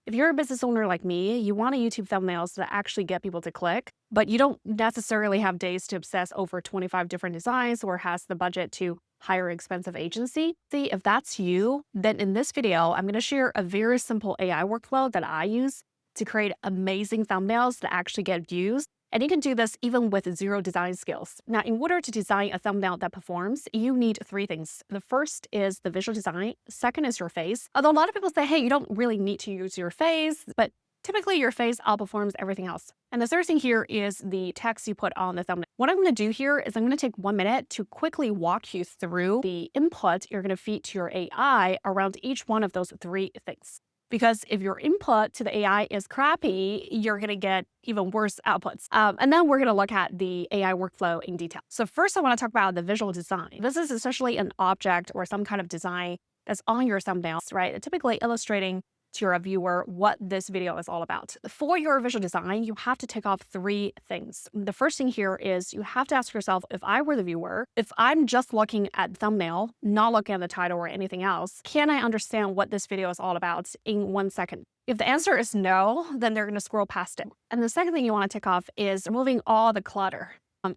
If you're a business owner like me, you want a YouTube thumbnails that actually get people to click, but you don't necessarily have days to obsess over 25 different designs or has the budget to hire an expensive agency. See, if that's you, then in this video, I'm going to share a very simple AI workflow that I use to create amazing thumbnails that actually get views. And you can do this even with zero design skills. Now, in order to design a thumbnail that performs, you need three things. The first is the visual design. Second is your face. Although a lot of people say, hey, you don't really need to use your face, but typically your face outperforms everything else. And the third thing here is the text you put on the thumbnail. What I'm going to do here is I'm going to take 1 minute to quickly walk you through the input you're going to feed to your AI around each one of those three things. Because if your input to the AI is crappy, you're going to get even worse outputs. And then we're going to look at the AI workflow in detail. So first, I want to talk about the visual design. This is essentially an object or some kind of design that's on your thumbnails, right? Typically illustrating to your viewer what this video is all about. For your visual design, you have to take off three things. The first thing here is you have to ask yourself, if I were the viewer, if I'm just looking at the thumbnail, not looking at the title or anything else, can I understand what this video is all about in 1 second? If the answer is no, then they're going to scroll past it. And the second thing you want to take off is removing all the clutter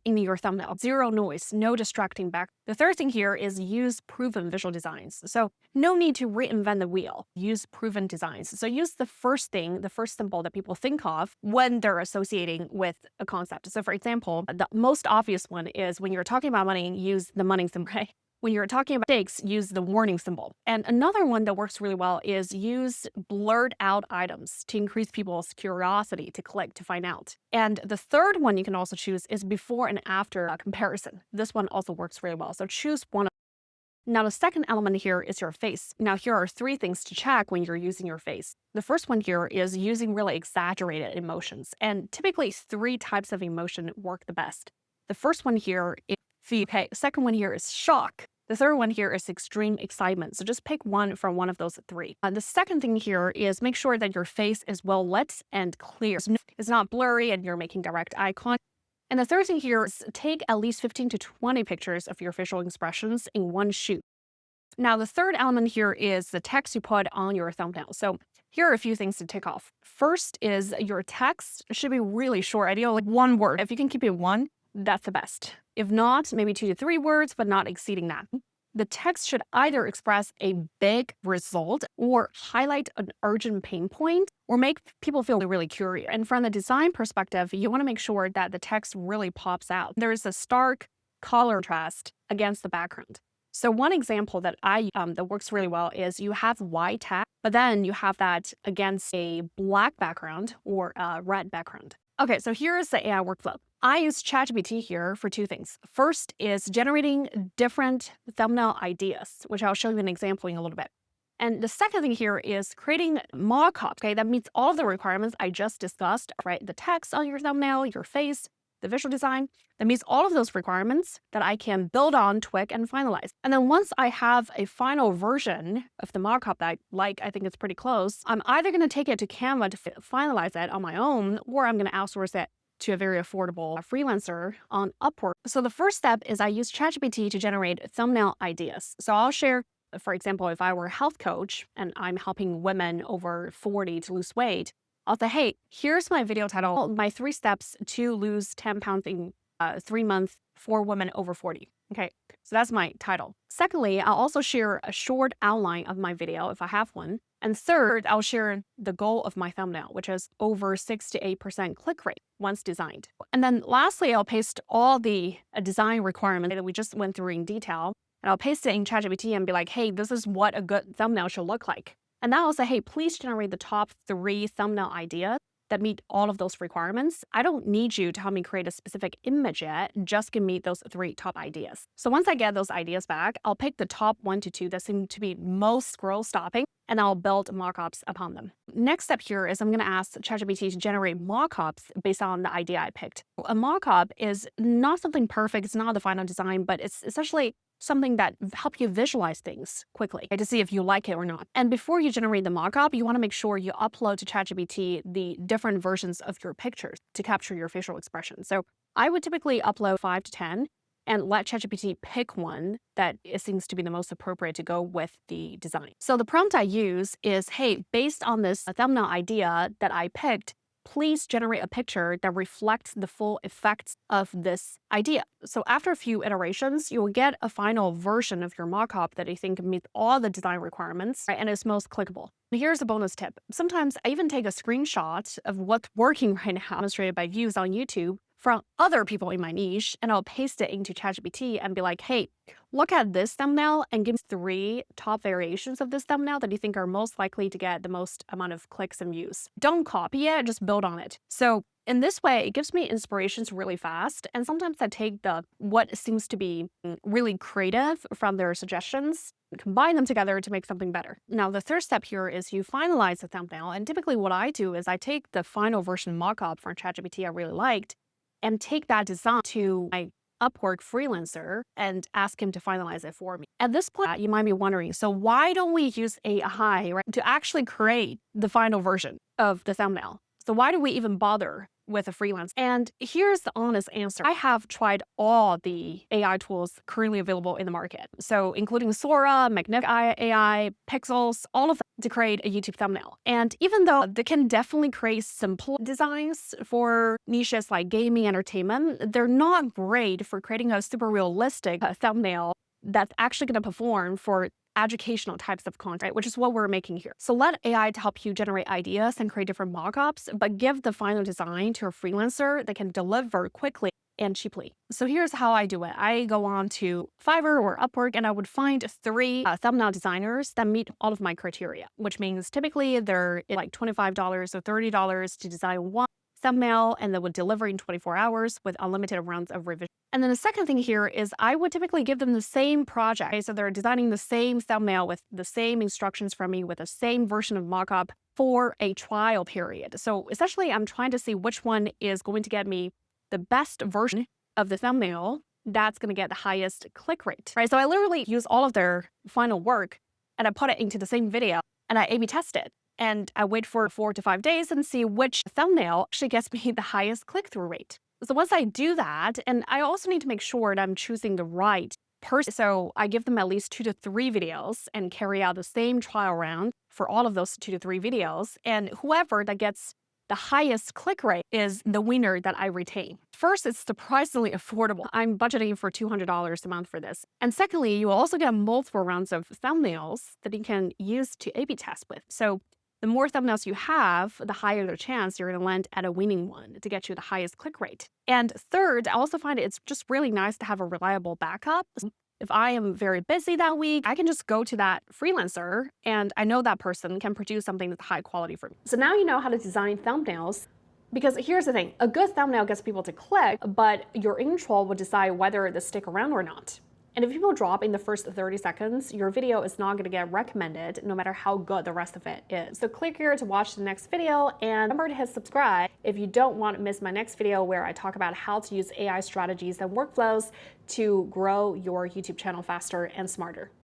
in your thumbnail. Zero noise, no distracting back. The third thing here is use proven visual designs. So no need to reinvent the wheel. Use proven designs. So use the first thing, the first symbol that people think of when they're associating with a concept. So for example, the most obvious one is when you're talking about money, use the money symbol, right? When you're talking about mistakes, use the warning symbol. And another one that works really well is use blurred out items to increase people's curiosity to click to find out. And the third one you can also choose is before and after comparison. This one also works really well. So choose one. Now, the second element here is your face. Now, here are three things to check when you're using your face. The first one here is using really exaggerated emotions. And typically, three types of emotion work the best. The first one here is fear. Okay, second one here is shock. The third one here is extreme excitement. So just pick one from one of those three. The second thing here is make sure that your face is well lit and clear. It's not blurry and you're making direct eye contact. And the third thing here is take at least 15 to 20 pictures of your facial expressions in one shoot. Now, the third element here is the text you put on your thumbnail. So here are a few things to tick off. First is your text should be really short, ideally like one word. If you can keep it one, that's the best. If not, maybe 2 to 3 words, but not exceeding that. The text should either express a big result or highlight an urgent pain point or make people feel really curious. And from the design perspective, you want to make sure that the text really pops out. There's a stark color contrast against the background. So one example that that works really well is you have white text, but then you have that against a black background or a red background. Okay, so here's the AI workflow. I use ChatGPT here for two things. First is generating different thumbnail ideas, which I'll show you an example in a little bit. And the second thing here is creating mockups, okay, that meets all of the requirements I just discussed, right? The text on your thumbnail, your face, the visual design, that meets all of those requirements that I can build on, tweak, and finalize. And then once I have a final version of the mockup that I like, I think it's pretty close, I'm either going to take it to Canva to finalize it on my own, or I'm going to outsource it to a very affordable freelancer on Upwork. So the first step is I use ChatGPT to generate thumbnail ideas. So I'll share, for example, if I were a health coach and I'm helping women over 40 to lose weight, I'll say, hey, here's my video title, my 3 steps to lose 10 pounds in 3 months for women over 40. Okay, so that's my title. Secondly, I'll also share a short outline of my video if I have one. And third, I'll share the goal of my thumbnail, which is over 6 to 8% click rate once designed. And then lastly, I'll paste all the design requirements that we just went through in detail, and I'll paste it in ChatGPT and be like, hey, this is what a good thumbnail should look like. And then I'll say, hey, please generate the top 3 thumbnail ideas that meet all of those requirements. I don't need you to help me create a specific image yet, just give me those 3 top ideas. So once I get those ideas back, I'll pick the top 1 to 2 that seem to be most scroll stopping, and I'll build mockups upon them. Next step here is I'm going to ask ChatGPT to generate mockups based on the idea I picked. A mockup is not something perfect, it's not the final design, but it's essentially something that help you visualize things quickly to see if you like it or not. And before you generate the mockup, you want to make sure you upload to ChatGPT the different versions of your pictures to capture your facial expression. So I would typically upload 5 to 10. and let ChatGPT pick one that it seems to be the most appropriate to go with the design. So the prompt I use is, hey, based on this thumbnail idea that I picked, please generate a picture that reflects the full effects of this idea. So after a few iterations, you will get a final version of your mockup that you think meets all the design requirements, right, and is most clickable. Here's a bonus tip. Sometimes I even take a screenshot of what's working right now, demonstrated by views on YouTube, from other people in my niche, and I'll paste it into ChatGPT and be like, hey, look at this thumbnail and give me 3 top variations of this thumbnail that you think are most likely to get the most amount of clicks and views. Don't copy it, just build on it. So in this way, it gives me inspirations really fast. And sometimes I take what seems to be really creative from their suggestions, combine them together to make something better. Now, the third step here is you finalize the thumbnail. And typically what I do is I take the final version mockup from ChatGPT I really liked and take that design to my Upwork freelancer and ask him to finalize it for me. At this point, you might be wondering, so why don't we use AI, right, to actually create the final version of the thumbnail? So why do we even bother with a freelance? And here's the honest answer. I have tried all the AI tools currently available in the market. So including Sora, Magnific AI, Pixels, all of them to create a YouTube thumbnail. And even though they can definitely create simple designs for niches like gaming, entertainment, they're not great for creating a super realistic thumbnail that's actually going to perform for educational types of content, right, which is what we're making here. So let AI to help you generate ideas and create different mockups, but give the final design to a freelancer that can deliver quickly and cheaply. So here's how I do it. I go on to Fiverr or Upwork and I would find 3 thumbnail designers that meet all of my criteria, which means typically they're like $25 or $30 to design one thumbnail, and they would deliver in 24 hours with unlimited rounds of revision. And then the second thing here is I would typically give them the same project. Okay, so they're designing the same thumbnail with the same instructions from me with the same version of mockup for a trial period. So essentially, I'm trying to see which one is going to get me the best version of the thumbnail that's going to get the highest click rate, right? So I literally use all of their final work and I put it into the same video and I A/B test it. And I wait for 4 to 5 days and see which thumbnail actually gets me the highest click-through rate. So once I do that, and I also need to make sure that I'm choosing the right person. So I give them at least 2 to 3 videos and carry out the same trial round for all of those 2 to 3 videos. And whoever that gets the highest click rate is the winner that I retain. First, it's surprisingly affordable. I'm budgeting for $200 a month for this. And secondly, you also get multiple rounds of thumbnails that you can use to A/B test with. So the more thumbnails you have, the higher the chance you're going to land at a winning one to get you the highest click rate. And third, I also find it's just really nice to have a reliable backup. If I am very busy that week, I can just go to that freelancer and I know that person can produce something that's high quality for me. So now you know how to design thumbnails. Because here's the thing, a good thumbnail gets people to click, but your intro will decide whether they stick around or not. And if people drop in the first 30 seconds, your video is not going to get recommended no matter how good the rest of it is. So click here to watch the next video and remember to hit subscribe if you don't want to miss my next video where I talk about how to use AI strategies and workflows to grow your YouTube channel faster and smarter.